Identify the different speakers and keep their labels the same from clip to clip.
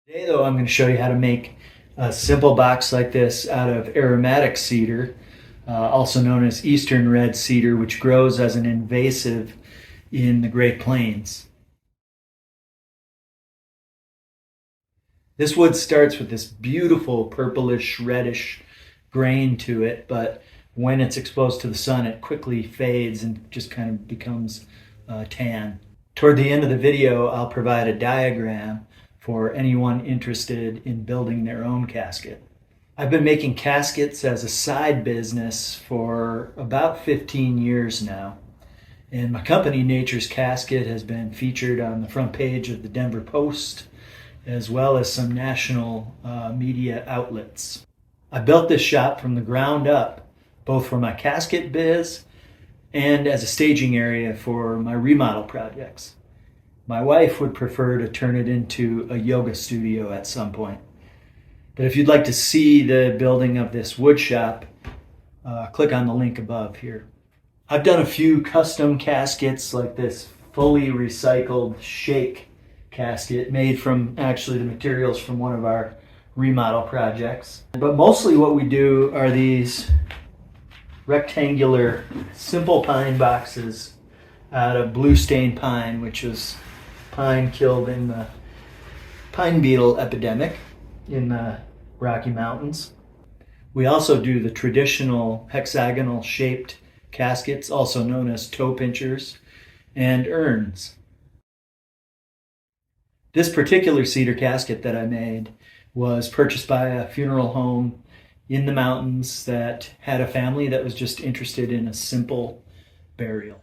Speaker 1: Today though, I'm going to show you how to make a simple box like this out of aromatic cedar, also known as eastern red cedar, which grows as an invasive in the Great Plains. This wood starts with this beautiful purplish reddish grain to it, but when it's exposed to the sun, it quickly fades and just kind of becomes tan. Toward the end of the video, I'll provide a diagram for anyone interested in building their own casket. I've been making caskets as a side business for about 15 years now. And my company, Nature's Casket, has been featured on the front page of the Denver Post, as well as some national media outlets. I built this shop from the ground up, both for my casket biz and as a staging area for my remodel projects. My wife would prefer to turn it into a yoga studio at some point. But if you'd like to see the building of this wood shop, click on the link above here. I've done a few custom caskets like this fully recycled shake casket made from actually the materials from one of our remodel projects. But mostly what we do are these rectangular simple pine boxes out of blue stain pine, which is pine killed in the pine beetle epidemic in the Rocky Mountains. We also do the traditional hexagonal shaped caskets, also known as toe pinchers, and urns. This particular cedar casket that I made was purchased by a funeral home in the mountains that had a family that was just interested in a simple burial.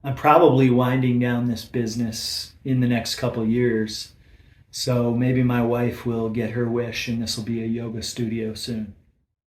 Speaker 1: I'm probably winding down this business in the next couple years, so maybe my wife will get her wish and this will be a yoga studio soon.